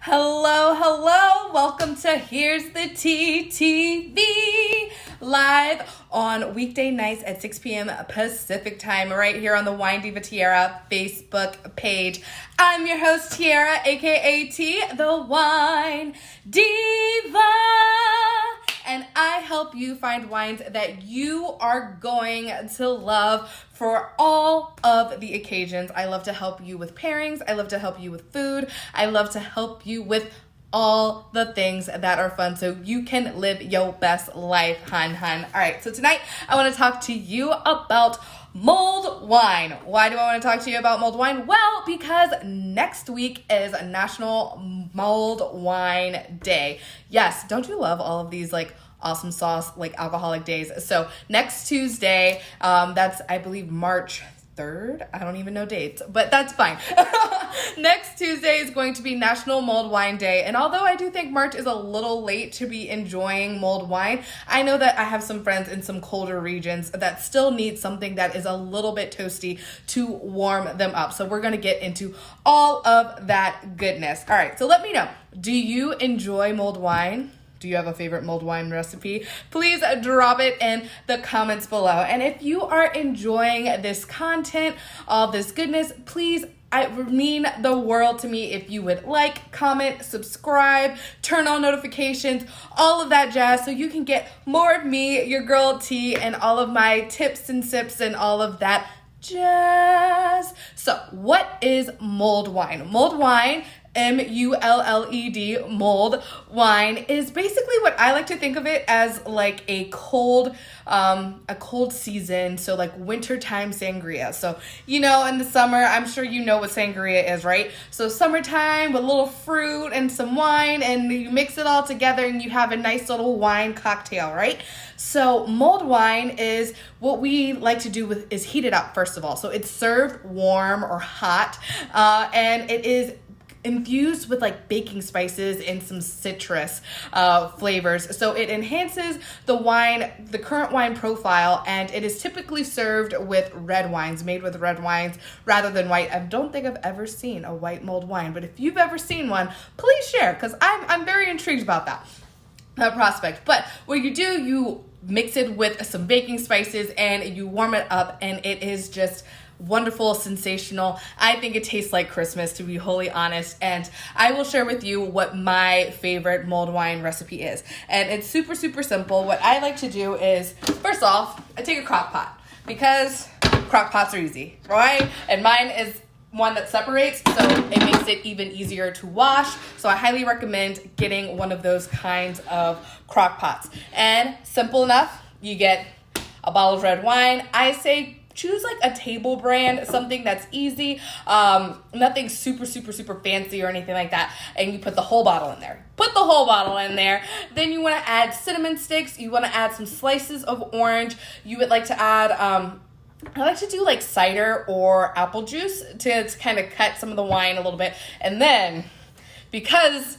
Hello, hello. Welcome to Here's the Tea TV, live on weekday nights at 6 p.m. Pacific time, right here on the Wine Diva Tiara Facebook page. I'm your host, Tiara, aka T, the Wine Diva. And I help you find wines that you are going to love for all of the occasions. I love to help you with pairings. I love to help you with food. I love to help you with all the things that are fun so you can live your best life, hun. All right, so tonight I want to talk to you about mulled wine. Why do I want to talk to you about mulled wine? Well, because next week is National Mulled Wine Day. Yes, don't you love all of these awesome sauce, alcoholic days? So next Tuesday, that's, I believe, March 3rd. I don't even know dates, but that's fine. Next Tuesday is going to be National Mulled Wine Day. And although I do think March is a little late to be enjoying mulled wine, I know that I have some friends in some colder regions that still need something that is a little bit toasty to warm them up. So we're going to get into all of that goodness. All right, so let me know. Do you enjoy mulled wine? Do you have a favorite mulled wine recipe? Please drop it in the comments below. And if you are enjoying this content, all this goodness, please, it would mean the world to me if you would like, comment, subscribe, turn on notifications, all of that jazz, so you can get more of me, your girl T, and all of my tips and sips and all of that jazz. So what is mulled wine? Mulled wine, M-U-L-L-E-D, mulled wine, is basically what I like to think of it as like a cold season. So like wintertime sangria. So, in the summer, I'm sure you know what sangria is, right? So summertime with a little fruit and some wine, and you mix it all together and you have a nice little wine cocktail, right? So mulled wine is what we like to do is heat it up, first of all. So it's served warm or hot, and it is infused with baking spices and some citrus flavors. So it enhances the current wine profile, and it is typically served with red wines, made with red wines rather than white. I don't think I've ever seen a white mulled wine, but if you've ever seen one, please share, because I'm very intrigued about that prospect. But what you do, you mix it with some baking spices and you warm it up, and it is just wonderful, sensational. I think it tastes like Christmas, to be wholly honest, and I will share with you what my favorite mulled wine recipe is. And it's super, super simple. What I like to do is, first off, I take a crock pot, because crock pots are easy, right? And mine is one that separates, so it makes it even easier to wash. So I highly recommend getting one of those kinds of crock pots. And simple enough, you get a bottle of red wine. I say choose a table brand, something that's easy, nothing super, super, super fancy or anything like that. And you put the whole bottle in there. Put the whole bottle in there. Then you want to add cinnamon sticks. You want to add some slices of orange. You would like to add, I like to do cider or apple juice to kind of cut some of the wine a little bit. And then, because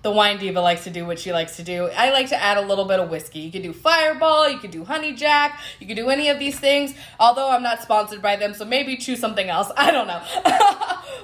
the wine diva likes to do what she likes to do, I like to add a little bit of whiskey. You could do Fireball, you could do Honey Jack, you could do any of these things, although I'm not sponsored by them, so maybe choose something else. I don't know.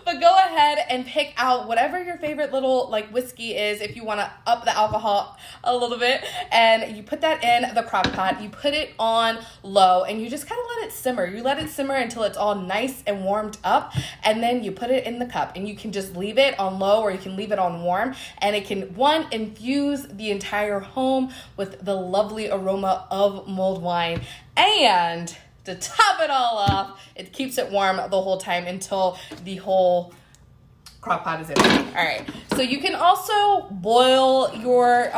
But go ahead and pick out whatever your favorite little whiskey is, if you want to up the alcohol a little bit, and you put that in the crock pot. You put it on low, and you just kind of let it simmer. You let it simmer until it's all nice and warmed up, and then you put it in the cup, and you can just leave it on low, or you can leave it on warm, and it can, one, infuse the entire home with the lovely aroma of mulled wine, and to top it all off, it keeps it warm the whole time until the whole crock pot is empty. All right, so you can also boil your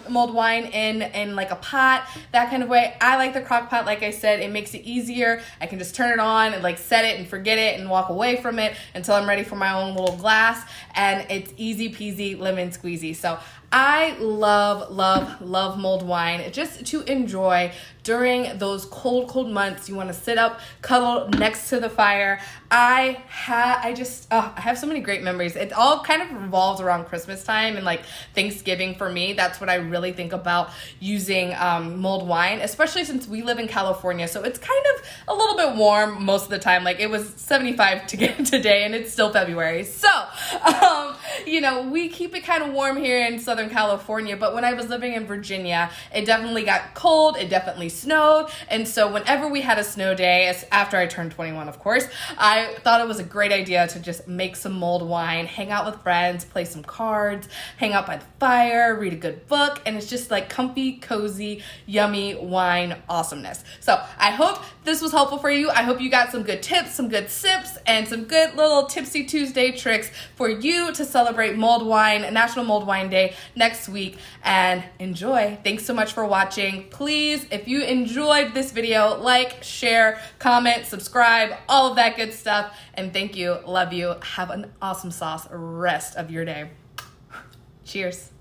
mulled wine in a pot, that kind of way. I like the crock pot. Like I said, it makes it easier. I can just turn it on and set it and forget it and walk away from it until I'm ready for my own little glass, and it's easy peasy lemon squeezy. So I love, love, love mulled wine just to enjoy during those cold months. You want to sit up, cuddle next to the fire. I have so many great memories. It all kind of revolves around Christmas time and Thanksgiving for me. That's what I really think about using mulled wine, especially since we live in California. So it's kind of a little bit warm most of the time. It was 75 today and it's still February. So you know, we keep it kind of warm here in Southern California, but when I was living in Virginia, it definitely got cold, it definitely snowed, and so whenever we had a snow day, after I turned 21, of course, I thought it was a great idea to just make some mulled wine, hang out with friends, play some cards, hang out by the fire, read a good book, and it's just like comfy, cozy, yummy wine awesomeness. So I hope this was helpful for you. I hope you got some good tips, some good sips, and some good little Tipsy Tuesday tricks for you to celebrate mulled wine, National Mulled Wine Day next week, and enjoy. Thanks so much for watching. Please, if you enjoyed this video, like, share, comment, subscribe, all of that good stuff, and thank you. Love you. Have an awesome sauce rest of your day. Cheers.